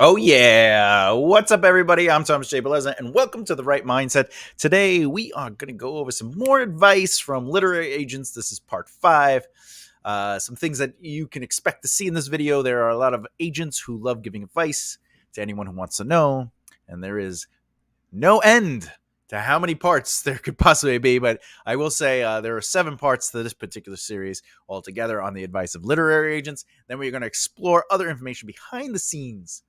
Oh yeah! What's up, everybody? I'm Thomas J. Bellezza, and welcome to the Right Mindset. Today, we are going to go over some more advice from literary agents. This is part 5. Some things that you can expect to see in this video. There are a lot of agents who love giving advice to anyone who wants to know, and there is no end to how many parts there could possibly be. But I will say there are 7 parts to this particular series altogether on the advice of literary agents. Then we're going to explore other information behind the scenes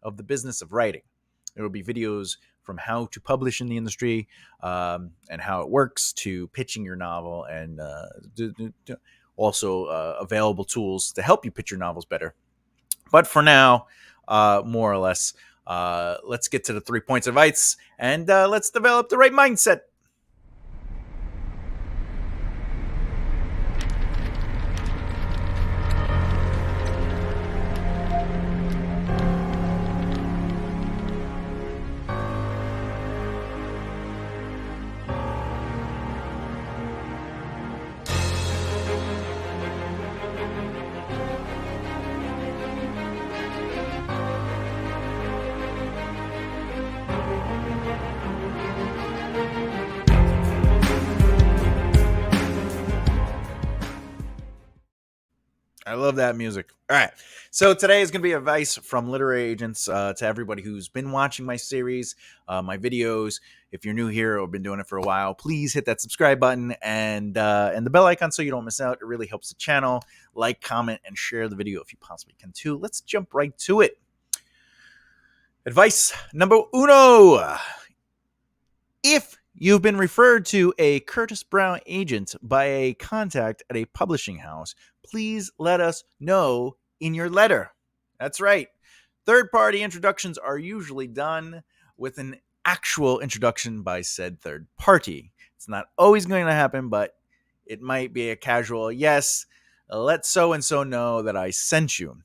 of the business of writing. There will be videos from how to publish in the industry and how it works to pitching your novel, and also available tools to help you pitch your novels better. But for now, more or less, let's get to the 3 points of advice, and let's develop the right mindset. I love that music. All right. So today is going to be advice from literary agents to everybody who's been watching my series, my videos. If you're new here or been doing it for a while, please hit that subscribe button and the bell icon so you don't miss out. It really helps the channel. Like, comment, and share the video if you possibly can too. Let's jump right to it. Advice number uno. If you've been referred to a Curtis Brown agent by a contact at a publishing house, please let us know in your letter. That's right. Third-party introductions are usually done with an actual introduction by said third party. It's not always going to happen, but it might be a casual, yes, let so-and-so know that I sent you.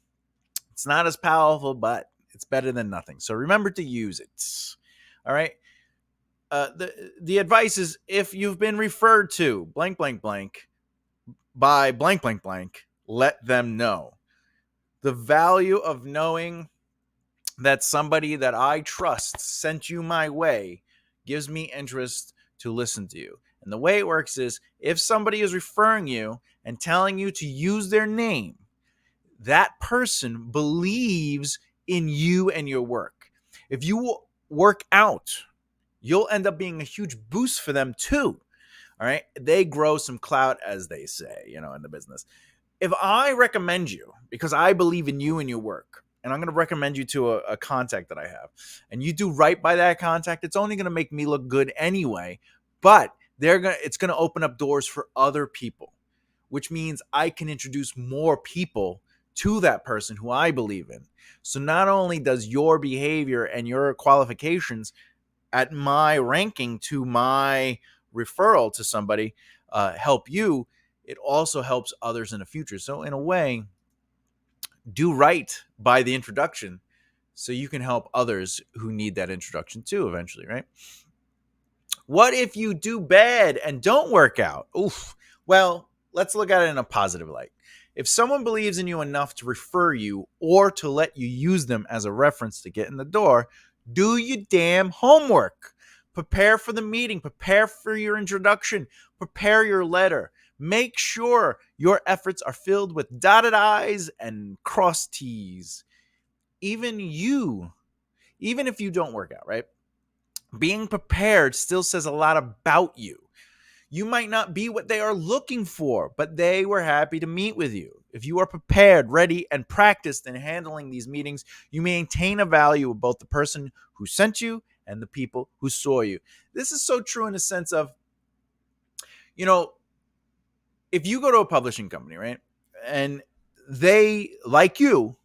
It's not as powerful, but it's better than nothing. So remember to use it. All right. The advice is, if you've been referred to blank blank blank by blank blank blank, let them know. The value of knowing that somebody that I trust sent you my way gives me interest to listen to you. And the way it works is, if somebody is referring you and telling you to use their name, that person believes in you and your work. If you work out, you'll end up being a huge boost for them too. All right. They grow some clout, as they say, in the business. If I recommend you because I believe in you and your work, and I'm going to recommend you to a contact that I have, and you do right by that contact, it's only going to make me look good anyway. But it's going to open up doors for other people, which means I can introduce more people to that person who I believe in. So not only does your behavior and your qualifications at my ranking to my referral to somebody help you, it also helps others in the future. So in a way, do right by the introduction so you can help others who need that introduction too eventually, right? What if you do bad and don't work out? Oof. Well, let's look at it in a positive light. If someone believes in you enough to refer you or to let you use them as a reference to get in the door, do your damn homework. Prepare for the meeting. Prepare for your introduction. Prepare your letter. Make sure your efforts are filled with dotted I's and crossed T's. Even if you don't work out, right? Being prepared still says a lot about you. You might not be what they are looking for, but they were happy to meet with you. If you are prepared, ready, and practiced in handling these meetings, you maintain a value of both the person who sent you and the people who saw you. This is so true in the sense of, if you go to a publishing company, right, and they like you,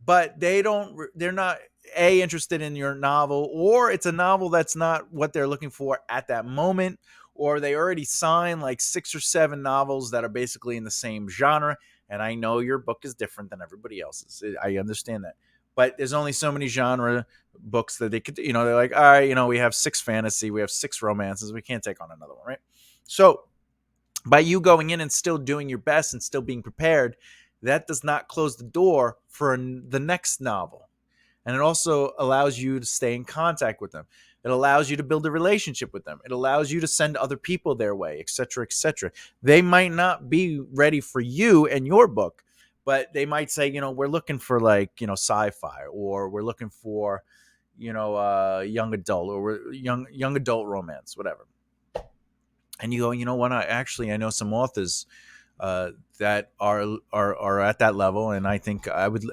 but they're not interested in your novel, or it's a novel that's not what they're looking for at that moment, or they already signed like 6 or 7 novels that are basically in the same genre. And I know your book is different than everybody else's. I understand that. But there's only so many genre books that they could, they're like, all right, we have 6 fantasy, we have 6 romances, we can't take on another one, right? So by you going in and still doing your best and still being prepared, that does not close the door for the next novel. And it also allows you to stay in contact with them. It allows you to build a relationship with them. It allows you to send other people their way, et cetera, et cetera. They might not be ready for you and your book, but they might say, we're looking for sci-fi, or we're looking for, young adult, or young adult romance, whatever. And you go, what? I know some authors that are at that level, and I think I would,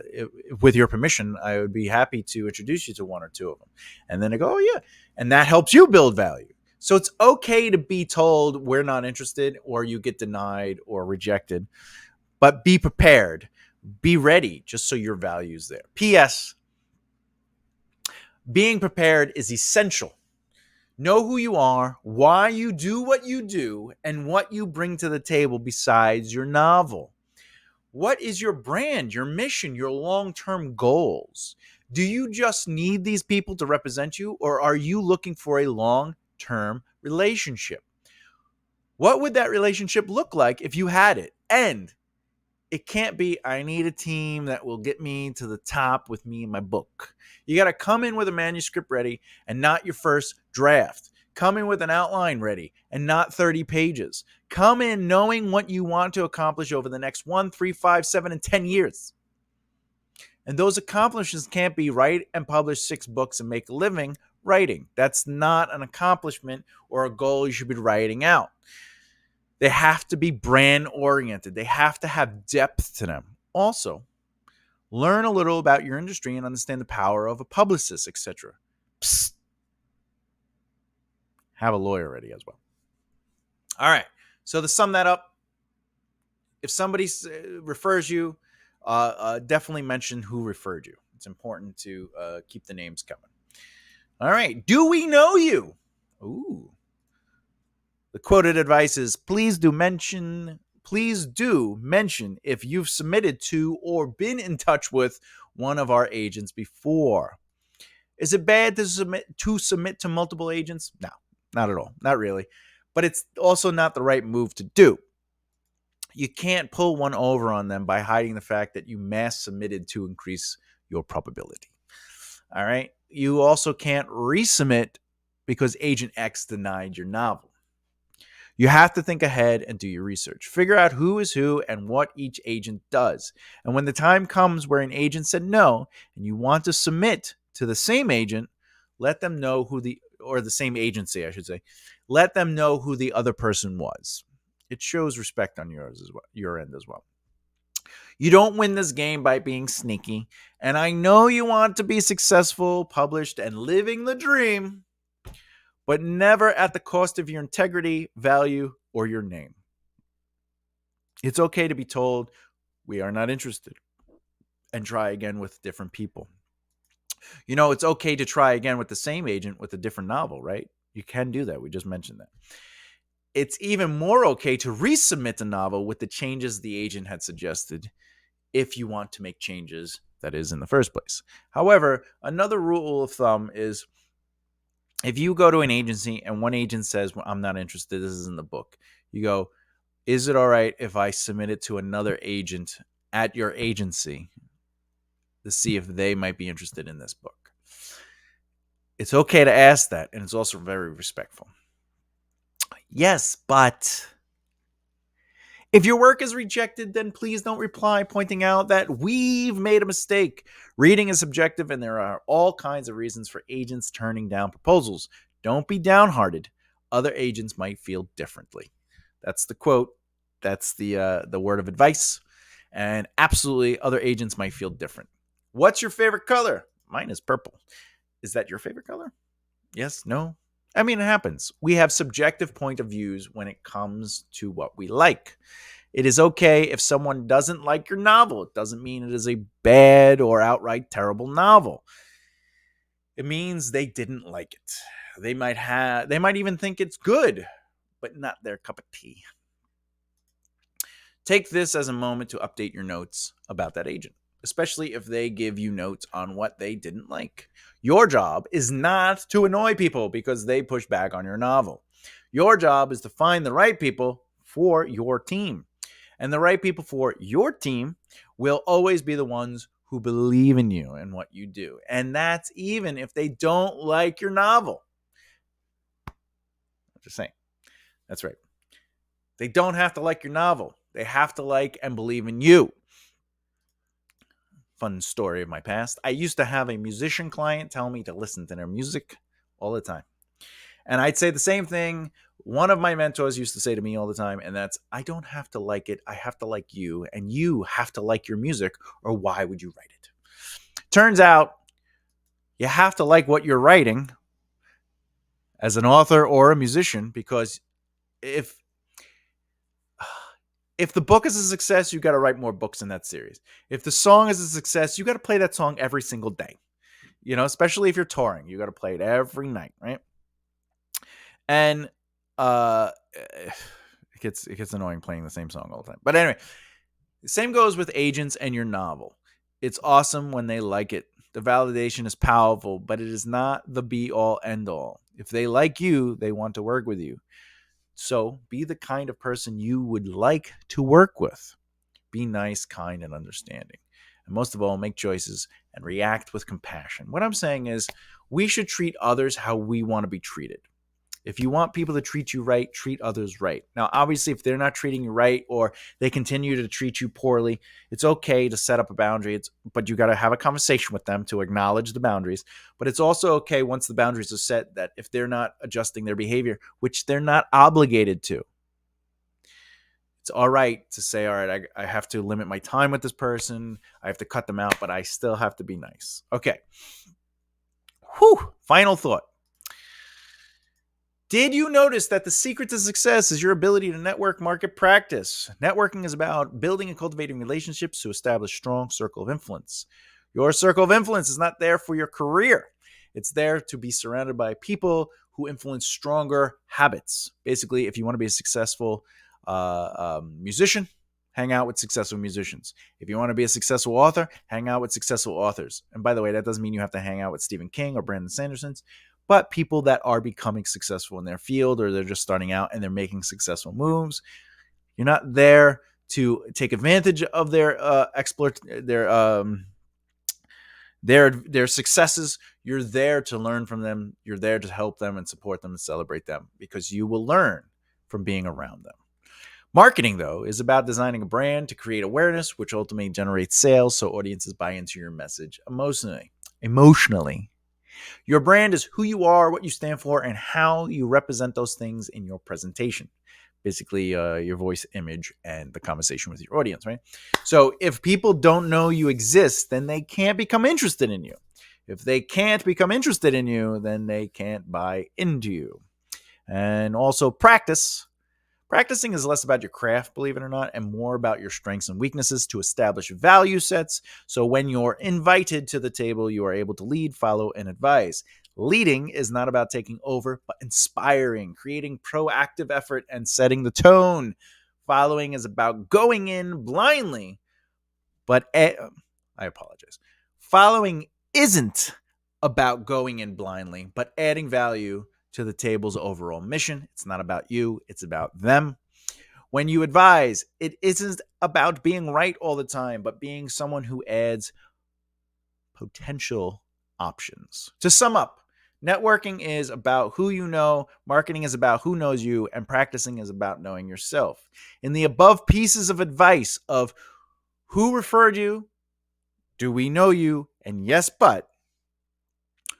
with your permission, I would be happy to introduce you to one or two of them. And then I go, oh yeah, and that helps you build value. So it's okay to be told we're not interested, or you get denied or rejected, but be prepared, be ready, just so your value's there. P.S. Being prepared is essential. Know who you are, why you do what you do, and what you bring to the table besides your novel. What is your brand, your mission, your long-term goals? Do you just need these people to represent you, or are you looking for a long-term relationship? What would that relationship look like if you had it? And it can't be, I need a team that will get me to the top with me in my book. You got to come in with a manuscript ready and not your first draft. Come in with an outline ready and not 30 pages. Come in knowing what you want to accomplish over the next 1, 3, 5, 7, and 10 years. And those accomplishments can't be write and publish 6 books and make a living writing. That's not an accomplishment or a goal you should be writing out. They have to be brand oriented. They have to have depth to them. Also, learn a little about your industry and understand the power of a publicist, etc. Psst. Have a lawyer ready as well. All right. So to sum that up, if somebody refers you, definitely mention who referred you. It's important to keep the names coming. All right. Do we know you? Ooh. The quoted advice is, please do mention if you've submitted to or been in touch with one of our agents before. Is it bad to submit to multiple agents? No, not at all. Not really. But it's also not the right move to do. You can't pull one over on them by hiding the fact that you mass submitted to increase your probability. All right. You also can't resubmit because Agent X denied your novel. You have to think ahead and do your research. Figure out who is who and what each agent does. And when the time comes where an agent said no and you want to submit to the same agent, let them know the same agency, I should say, let them know who the other person was. It shows respect on your end as well. You don't win this game by being sneaky. And I know you want to be successful, published, and living the dream, but never at the cost of your integrity, value, or your name. It's okay to be told, we are not interested, and try again with different people. It's okay to try again with the same agent with a different novel, right? You can do that. We just mentioned that. It's even more okay to resubmit the novel with the changes the agent had suggested if you want to make changes, that is, in the first place. However, another rule of thumb is, if you go to an agency and one agent says, well, I'm not interested, this isn't the book, you go, is it all right if I submit it to another agent at your agency to see if they might be interested in this book? It's okay to ask that, and it's also very respectful. Yes, but if your work is rejected, then please don't reply pointing out that we've made a mistake. Reading is subjective, and there are all kinds of reasons for agents turning down proposals. Don't be downhearted. Other agents might feel differently. That's the quote. That's the word of advice. And absolutely, other agents might feel different. What's your favorite color? Mine is purple. Is that your favorite color? Yes? No? I mean, it happens. We have subjective point of views when it comes to what we like. It is okay if someone doesn't like your novel. It doesn't mean it is a bad or outright terrible novel. It means they didn't like it. They might even think it's good, but not their cup of tea. Take this as a moment to update your notes about that agent, especially if they give you notes on what they didn't like. Your job is not to annoy people because they push back on your novel. Your job is to find the right people for your team. And the right people for your team will always be the ones who believe in you and what you do. And that's even if they don't like your novel. I'm just saying. That's right. They don't have to like your novel. They have to like and believe in you. Fun story of my past. I used to have a musician client tell me to listen to their music all the time. And I'd say the same thing one of my mentors used to say to me all the time, and that's, I don't have to like it. I have to like you, and you have to like your music, or why would you write it? Turns out you have to like what you're writing as an author or a musician, because if the book is a success, you got to write more books in that series. If the song is a success, you got to play that song every single day. Especially if you're touring, you got to play it every night, right? And it gets annoying playing the same song all the time. But anyway, the same goes with agents and your novel. It's awesome when they like it. The validation is powerful, but it is not the be all end all. If they like you, they want to work with you. So be the kind of person you would like to work with. Be nice, kind, and understanding. And most of all, make choices and react with compassion. What I'm saying is, we should treat others how we want to be treated. If you want people to treat you right, treat others right. Now, obviously, if they're not treating you right or they continue to treat you poorly, it's okay to set up a boundary. But you got to have a conversation with them to acknowledge the boundaries. But it's also okay once the boundaries are set that if they're not adjusting their behavior, which they're not obligated to, it's all right to say, all right, I have to limit my time with this person. I have to cut them out, but I still have to be nice. Okay. Whew. Final thought. Did you notice that the secret to success is your ability to network, market, practice? Networking is about building and cultivating relationships to establish a strong circle of influence. Your circle of influence is not there for your career. It's there to be surrounded by people who influence stronger habits. Basically, if you want to be a successful musician, hang out with successful musicians. If you want to be a successful author, hang out with successful authors. And by the way, that doesn't mean you have to hang out with Stephen King or Brandon Sanderson's, but people that are becoming successful in their field, or they're just starting out and they're making successful moves. You're not there to take advantage of their their successes. You're there to learn from them. You're there to help them and support them and celebrate them, because you will learn from being around them. Marketing, though, is about designing a brand to create awareness, which ultimately generates sales so audiences buy into your message emotionally. Your brand is who you are, what you stand for, and how you represent those things in your presentation. Basically, your voice, image, and the conversation with your audience, right? So if people don't know you exist, then they can't become interested in you. If they can't become interested in you, then they can't buy into you. And also practice. Practicing is less about your craft, believe it or not, and more about your strengths and weaknesses to establish value sets. So when you're invited to the table, you are able to lead, follow, and advise. Leading is not about taking over, but inspiring, creating proactive effort, and setting the tone. Following is about going in blindly, but I apologize. Following isn't about going in blindly, but adding value to the table's overall mission. It's not about you, it's about them. When you advise, it isn't about being right all the time, but being someone who adds potential options. To sum up, networking is about who you know, marketing is about who knows you, and practicing is about knowing yourself. In the above pieces of advice of who referred you, do we know you, and yes, but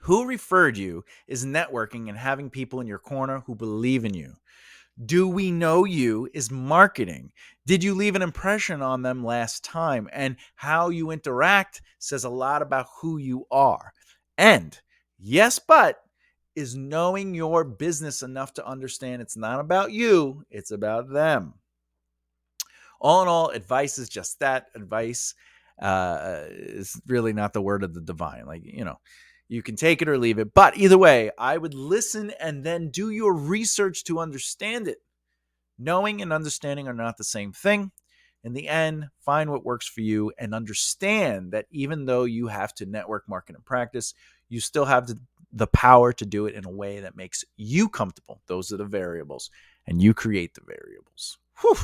who referred you is networking and having people in your corner who believe in you. Do we know you is marketing. Did you leave an impression on them last time? And how you interact says a lot about who you are. And yes, but is knowing your business enough to understand it's not about you, it's about them. All in all, advice is just that. Advice is really not the word of the divine. You can take it or leave it. But either way, I would listen and then do your research to understand it. Knowing and understanding are not the same thing. In the end, find what works for you and understand that even though you have to network, market, and practice, you still have the power to do it in a way that makes you comfortable. Those are the variables, and you create the variables. Whew.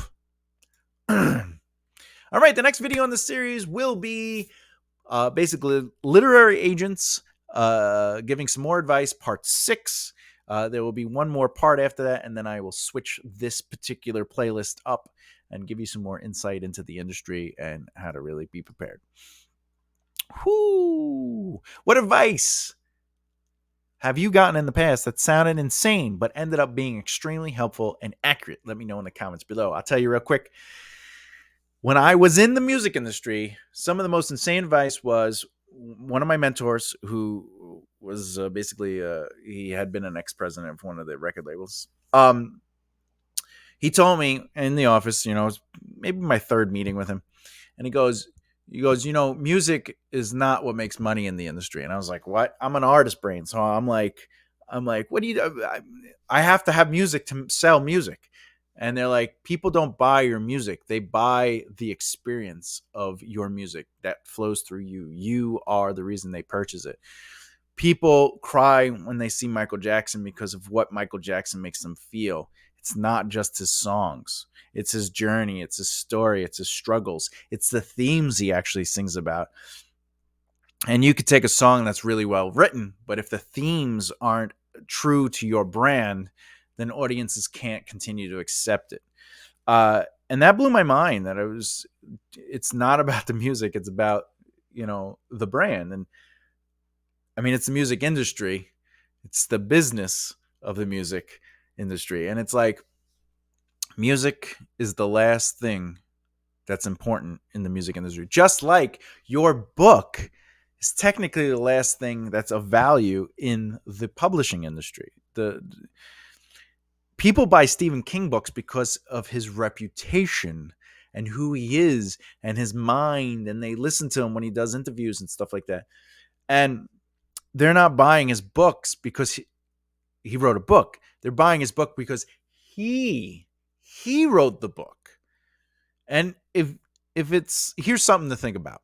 All right, the next video in the series will be Basically, literary agents giving some more advice, part 6. There will be one more part after that, and then I will switch this particular playlist up and give you some more insight into the industry and how to really be prepared. Whoo! What advice have you gotten in the past that sounded insane but ended up being extremely helpful and accurate? Let me know in the comments below. I'll tell you real quick. When I was in the music industry, some of the most insane advice was one of my mentors, who was basically he had been an ex-president of one of the record labels. He told me in the office, it was maybe my third meeting with him, and he goes, music is not what makes money in the industry. And I was like, what? I'm an artist brain, so I'm like, what do you? I have to have music to sell music. And they're like, people don't buy your music. They buy the experience of your music that flows through you. You are the reason they purchase it. People cry when they see Michael Jackson because of what Michael Jackson makes them feel. It's not just his songs. It's his journey. It's his story. It's his struggles. It's the themes he actually sings about. And you could take a song that's really well written, but if the themes aren't true to your brand, then audiences can't continue to accept it. And that blew my mind, that it's not about the music. It's about, the brand. And I mean, it's the music industry. It's the business of the music industry. And it's like, music is the last thing that's important in the music industry. Just like your book is technically the last thing that's of value in the publishing industry. The people buy Stephen King books because of his reputation and who he is and his mind, and they listen to him when he does interviews and stuff like that. And they're not buying his books because he wrote a book. They're buying his book because he wrote the book. And if it's, here's something to think about.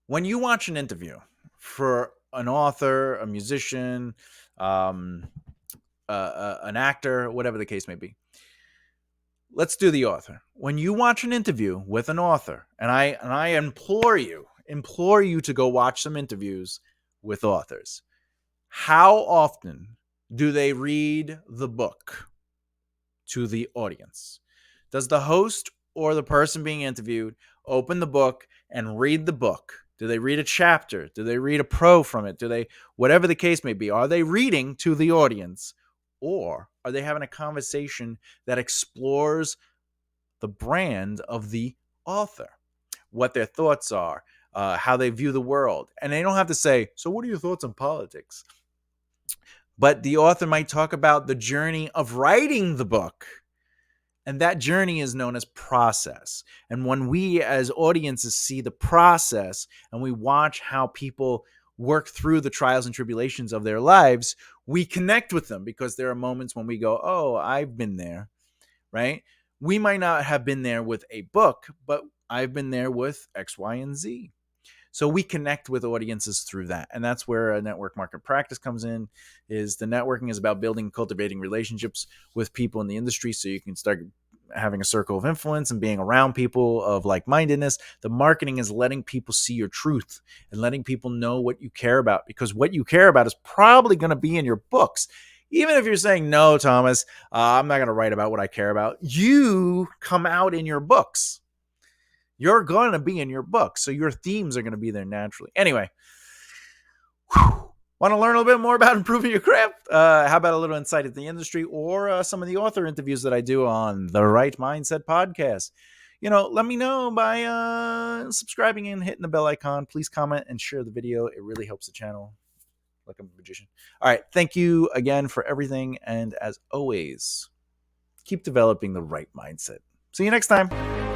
When you watch an interview for an author, a musician, an actor, whatever the case may be, let's do the author. When you watch an interview with an author, and I implore you to go watch some interviews with authors. How often do they read the book to the audience? Does the host or the person being interviewed open the book and read the book? Do they read a chapter? Do they read a pro from it? Do they, whatever the case may be, are they reading to the audience? Or are they having a conversation that explores the brand of the author, what their thoughts are, how they view the world? And they don't have to say, so what are your thoughts on politics? But the author might talk about the journey of writing the book. And that journey is known as process. And when we as audiences see the process and we watch how people work through the trials and tribulations of their lives, we connect with them, because there are moments when we go, oh, I've been there, right? We might not have been there with a book, but I've been there with X, Y, and Z. So we connect with audiences through that. And that's where a network market practice comes in. Is the networking is about building and cultivating relationships with people in the industry, so you can start having a circle of influence and being around people of like-mindedness. The marketing is letting people see your truth and letting people know what you care about, because what you care about is probably going to be in your books. Even if you're saying, no, Thomas, I'm not going to write about what I care about, you come out in your books. You're going to be in your book, so your themes are going to be there naturally. Anyway, want to learn a little bit more about improving your craft? How about a little insight into the industry, or some of the author interviews that I do on the Right Mindset podcast? Let me know by subscribing and hitting the bell icon. Please comment and share the video. It really helps the channel. Like I'm a magician. All right. Thank you again for everything. And as always, keep developing the right mindset. See you next time.